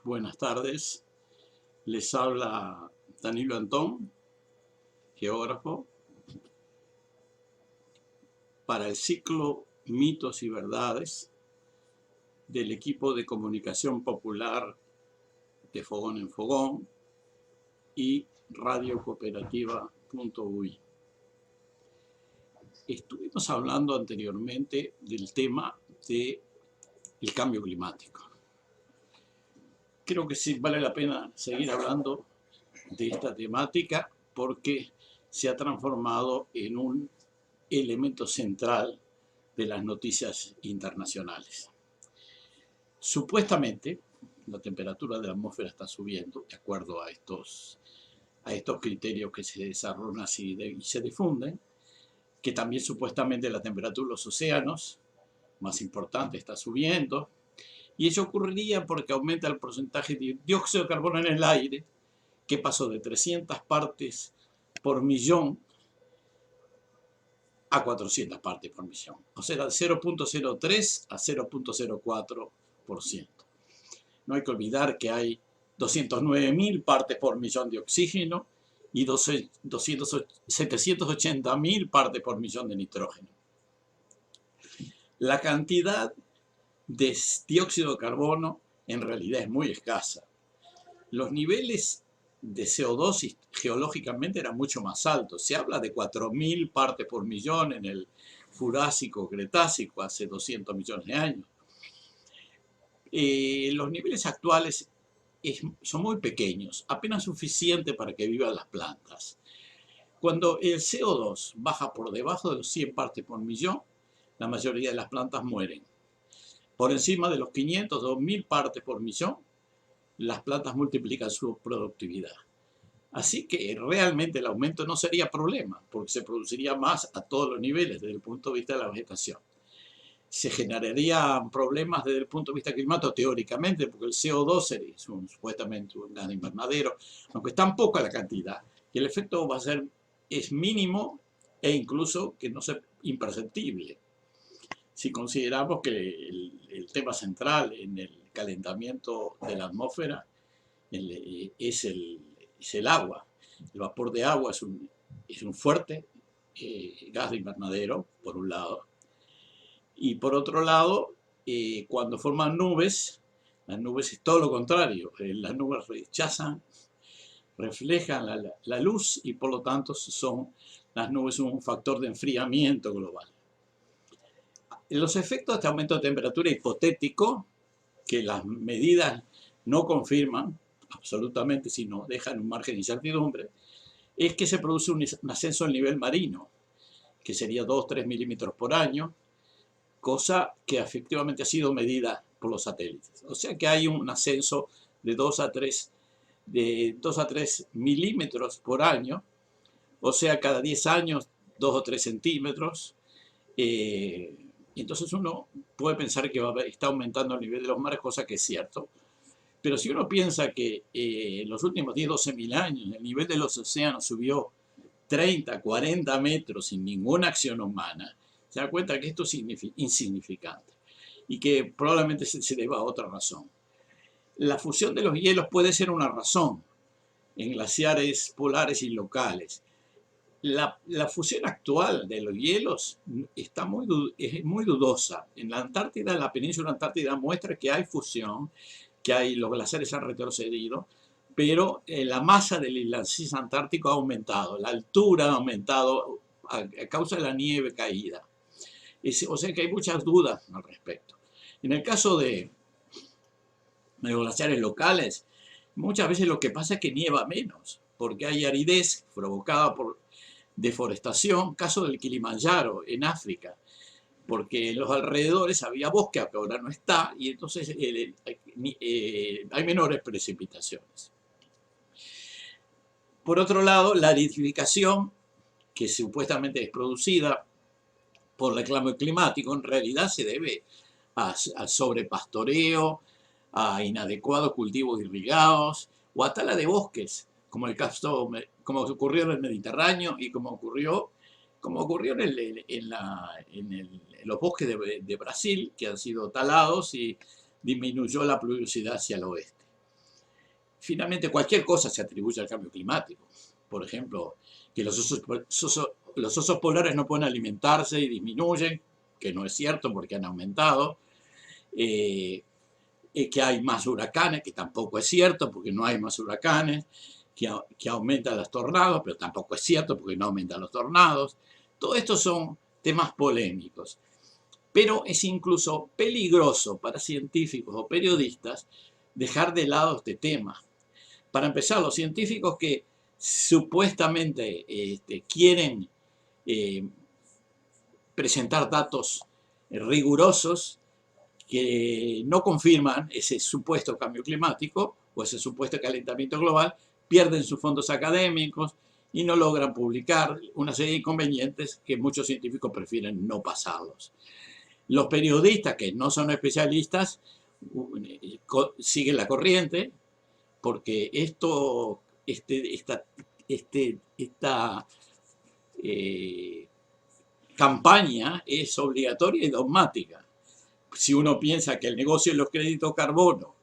Buenas tardes, les habla Danilo Antón, geógrafo, para el ciclo Mitos y Verdades del equipo de comunicación popular de Fogón en Fogón y radiocooperativa.ui. Estuvimos hablando anteriormente del tema del cambio climático. Creo que sí vale la pena seguir hablando de esta temática porque se ha transformado en un elemento central de las noticias internacionales. Supuestamente, la temperatura de la atmósfera está subiendo de acuerdo a estos criterios que se desarrollan y se difunden, que también supuestamente la temperatura de los océanos, más importante, está subiendo, y eso ocurriría porque aumenta el porcentaje de dióxido de carbono en el aire, que pasó de 300 partes por millón a 400 partes por millón, o sea, de 0.03 a 0.04%. No hay que olvidar que hay 209.000 partes por millón de oxígeno y 780.000 partes por millón de nitrógeno. La cantidad de dióxido de carbono en realidad es muy escasa. Los niveles de CO2 geológicamente eran mucho más altos. Se habla de 4.000 partes por millón en el Jurásico-Cretácico hace 200 millones de años. Los niveles actuales son muy pequeños, apenas suficiente para que vivan las plantas. Cuando el CO2 baja por debajo de los 100 partes por millón, la mayoría de las plantas mueren. Por encima de los 500 o 1.000 partes por millón, las plantas multiplican su productividad. Así que realmente el aumento no sería problema, porque se produciría más a todos los niveles desde el punto de vista de la vegetación. Se generarían problemas desde el punto de vista climático teóricamente, porque el CO2 es supuestamente un gas de invernadero, aunque es tan poca la cantidad, que el efecto es mínimo e incluso que no sea imperceptible. Si consideramos que el tema central en el calentamiento de la atmósfera es el agua. El vapor de agua es un fuerte gas de invernadero, por un lado. Y por otro lado, cuando forman nubes, las nubes es todo lo contrario. Las nubes reflejan la luz y por lo tanto las nubes son un factor de enfriamiento global. Los efectos de este aumento de temperatura hipotético, que las medidas no confirman absolutamente, sino dejan un margen de incertidumbre, es que se produce un ascenso del nivel marino, que sería 2-3 milímetros por año, cosa que efectivamente ha sido medida por los satélites. O sea que hay un ascenso de 2 a 3 milímetros por año, o sea, cada 10 años 2 o 3 centímetros. Entonces uno puede pensar que está aumentando el nivel de los mares, cosa que es cierto. Pero si uno piensa que en los últimos 10-12 mil años el nivel de los océanos subió 30-40 metros sin ninguna acción humana, se da cuenta que esto es insignificante y que probablemente se deba a otra razón. La fusión de los hielos puede ser una razón en glaciares polares y locales. La fusión actual de los hielos es muy dudosa. En la Antártida, en la península Antártida muestra que hay fusión, que los glaciares han retrocedido, pero la masa del glacis antártico ha aumentado, la altura ha aumentado a causa de la nieve caída. O sea que hay muchas dudas al respecto. En el caso de los glaciares locales, muchas veces lo que pasa es que nieva menos, porque hay aridez provocada por deforestación, caso del Kilimanjaro en África, porque en los alrededores había bosque, que ahora no está, y entonces hay menores precipitaciones. Por otro lado, la aridificación, que supuestamente es producida por el cambio climático, en realidad se debe al sobrepastoreo, a inadecuados cultivos irrigados o a tala de bosques, como ocurrió en el Mediterráneo y como ocurrió en los bosques de Brasil, que han sido talados y disminuyó la pluviosidad hacia el oeste. finalmente cualquier cosa se atribuye al cambio climático. Por ejemplo, que los osos polares no pueden alimentarse y disminuyen, que no es cierto porque han aumentado. Que hay más huracanes, que tampoco es cierto porque no hay más huracanes. Que aumentan los tornados, pero tampoco es cierto porque no aumentan los tornados. Todo esto son temas polémicos. Pero es incluso peligroso para científicos o periodistas dejar de lado este tema. Para empezar, los científicos que supuestamente quieren presentar datos rigurosos que no confirman ese supuesto cambio climático o ese supuesto calentamiento global, pierden sus fondos académicos y no logran publicar una serie de inconvenientes que muchos científicos prefieren no pasarlos. Los periodistas que no son especialistas siguen la corriente porque esta campaña es obligatoria y dogmática. Si uno piensa que el negocio de los créditos carbono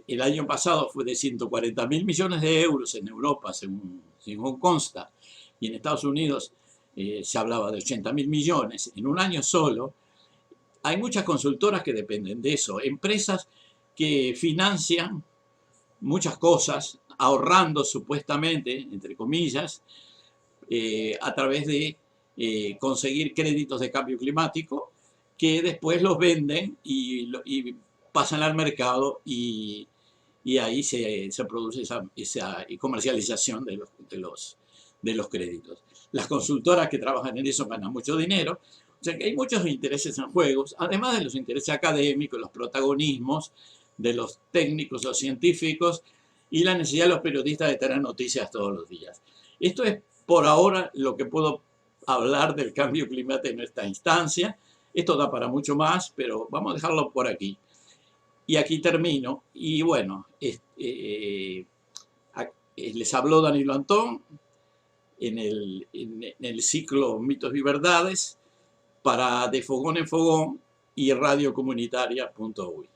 el año pasado fue de 140.000 millones de euros en Europa, según consta, y en Estados Unidos se hablaba de 80.000 millones en un año solo, hay muchas consultoras que dependen de eso, empresas que financian muchas cosas, ahorrando supuestamente, entre comillas, a través de conseguir créditos de cambio climático, que después los venden y pasan al mercado y ahí se produce esa comercialización de los créditos. Las consultoras que trabajan en eso ganan mucho dinero. O sea que hay muchos intereses en juegos, además de los intereses académicos, los protagonismos de los técnicos, los científicos y la necesidad de los periodistas de tener noticias todos los días. Esto es por ahora lo que puedo hablar del cambio climático en esta instancia. Esto da para mucho más, pero vamos a dejarlo por aquí. Y aquí termino. Y bueno, les habló Danilo Antón en el ciclo Mitos y Verdades para De Fogón en Fogón y radiocomunitaria.uy.